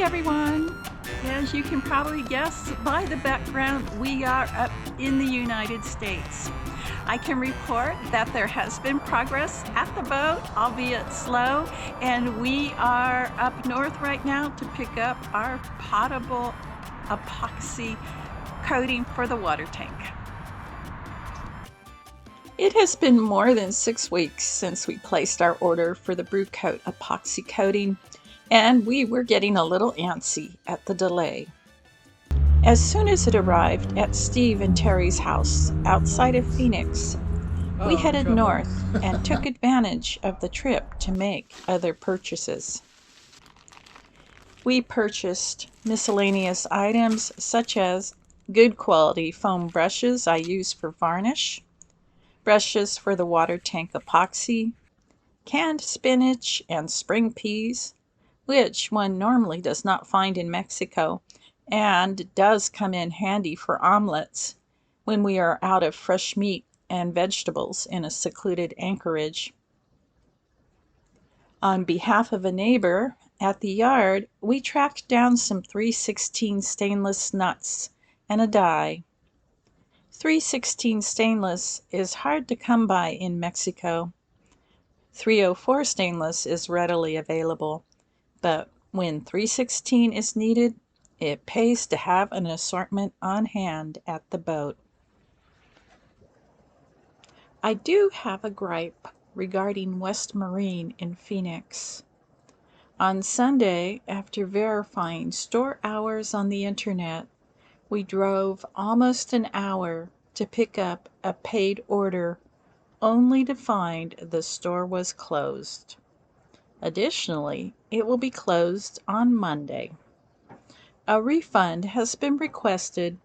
Hi everyone! As you can probably guess by the background, we are up in the United States. I can report that there has been progress at the boat, albeit slow, and we are up north right now to pick up our potable epoxy coating for the water tank. It has been more than 6 weeks since we placed our order for the Brew Coat epoxy coating, and we were getting a little antsy at the delay. As soon as it arrived at Steve and Terry's house outside of Phoenix, we headed north and took advantage of the trip to make other purchases. We purchased miscellaneous items such as good quality foam brushes I use for varnish, brushes for the water tank epoxy, canned spinach and spring peas, which one normally does not find in Mexico and does come in handy for omelets when we are out of fresh meat and vegetables in a secluded anchorage. On behalf of a neighbor at the yard, we tracked down some 316 stainless nuts and a die. 316 stainless is hard to come by in Mexico. 304 stainless is readily available, but when 316 is needed, it pays to have an assortment on hand at the boat. I do have a gripe regarding West Marine in Phoenix. On Sunday, after verifying store hours on the internet, we drove almost an hour to pick up a paid order, only to find the store was closed. Additionally, it will be closed on Monday. A refund has been requested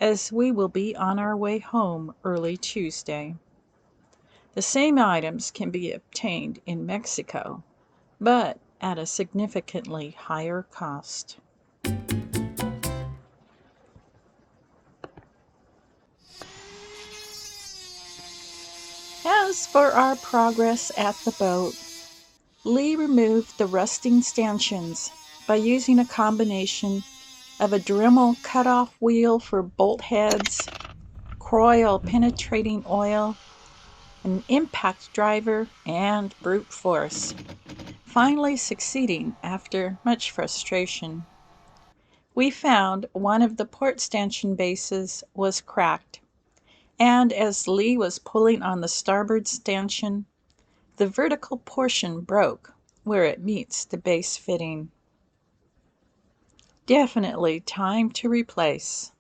as we will be on our way home early Tuesday. The same items can be obtained in Mexico, but at a significantly higher cost. As for our progress at the boat, Lee removed the rusting stanchions by using a combination of a Dremel cutoff wheel for bolt heads, Croyle penetrating oil, an impact driver, and brute force, finally succeeding after much frustration. We found one of the port stanchion bases was cracked, and as Lee was pulling on the starboard stanchion, the vertical portion broke where it meets the base fitting. Definitely time to replace.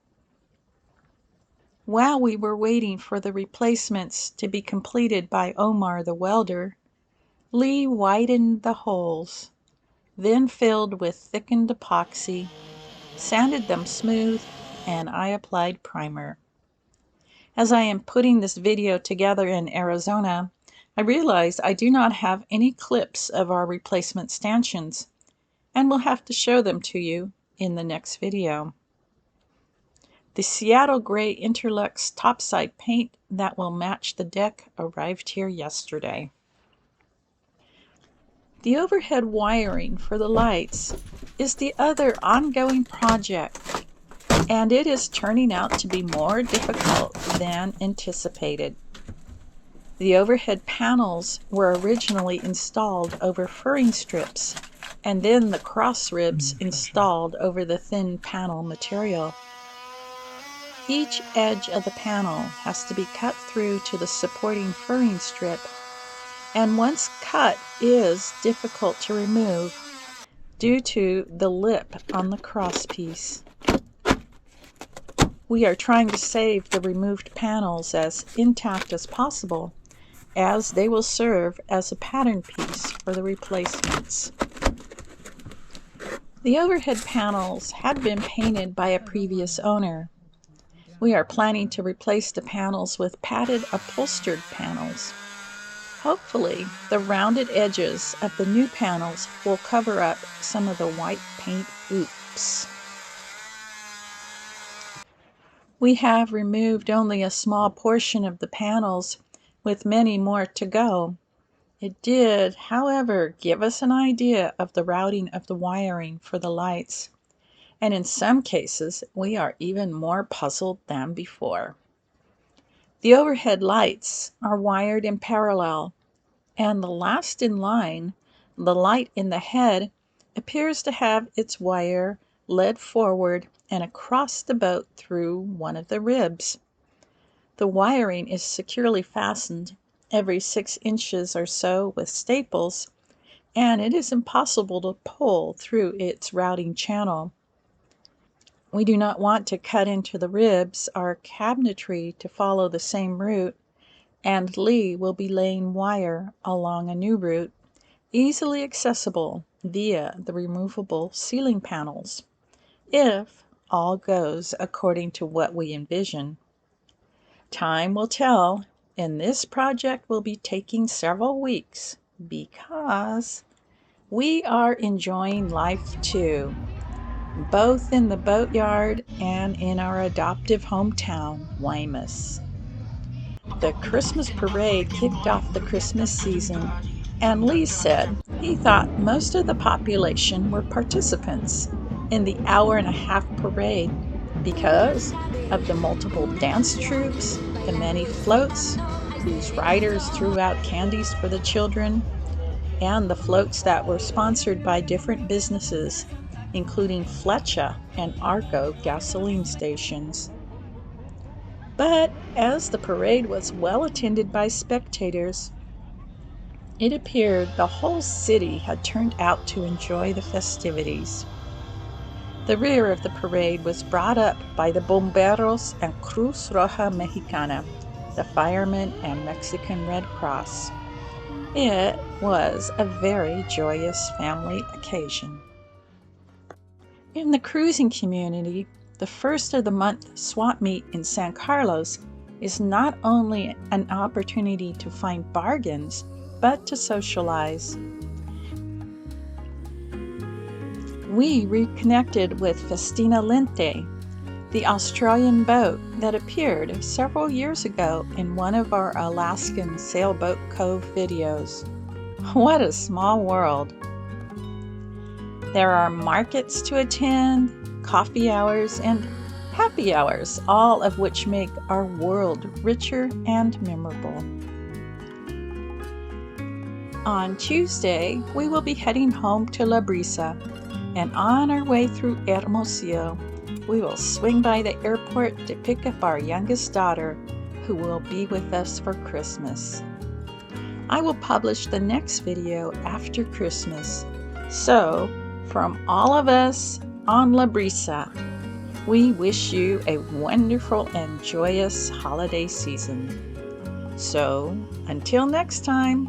While we were waiting for the replacements to be completed by Omar the welder, Lee widened the holes, then filled with thickened epoxy, sanded them smooth, and I applied primer. As I am putting this video together in Arizona, I realize I do not have any clips of our replacement stanchions, and will have to show them to you in the next video. The Seattle Gray Interlux topside paint that will match the deck arrived here yesterday. The overhead wiring for the lights is the other ongoing project, and it is turning out to be more difficult than anticipated. The overhead panels were originally installed over furring strips, and then the cross ribs installed over the thin panel material. Each edge of the panel has to be cut through to the supporting furring strip, and once cut is difficult to remove due to the lip on the cross piece. We are trying to save the removed panels as intact as possible, as they will serve as a pattern piece for the replacements. The overhead panels had been painted by a previous owner. We are planning to replace the panels with padded upholstered panels. Hopefully, the rounded edges of the new panels will cover up some of the white paint oops. We have removed only a small portion of the panels, with many more to go. It did, however, give us an idea of the routing of the wiring for the lights, and in some cases we are even more puzzled than before. The overhead lights are wired in parallel, and the last in line, the light in the head, appears to have its wire led forward and across the boat through one of the ribs. The wiring is securely fastened every 6 inches or so with staples, and it is impossible to pull through its routing channel. We do not want to cut into the ribs or cabinetry to follow the same route, and Lee will be laying wire along a new route, easily accessible via the removable ceiling panels, if all goes according to what we envision. Time will tell, and this project will be taking several weeks because we are enjoying life too, both in the Boatyard and in our adoptive hometown, Guaymas. The Christmas parade kicked off the Christmas season, and Lee said he thought most of the population were participants in the hour-and-a-half parade because of the multiple dance troupes, the many floats whose riders threw out candies for the children, and the floats that were sponsored by different businesses, including Fletcher and Argo gasoline stations. But as the parade was well attended by spectators, it appeared the whole city had turned out to enjoy the festivities. The rear of the parade was brought up by the Bomberos and Cruz Roja Mexicana, the firemen and Mexican Red Cross. It was a very joyous family occasion. In the cruising community, the first of the month swap meet in San Carlos is not only an opportunity to find bargains, but to socialize. We reconnected with Festina Lente, the Australian boat that appeared several years ago in one of our Alaskan Sailboat Cove videos. What a small world! There are markets to attend, coffee hours, and happy hours, all of which make our world richer and memorable. On Tuesday, we will be heading home to La Brisa, and on our way through Hermosillo, we will swing by the airport to pick up our youngest daughter, who will be with us for Christmas. I will publish the next video after Christmas, so from all of us on La Brisa, we wish you a wonderful and joyous holiday season. So, until next time,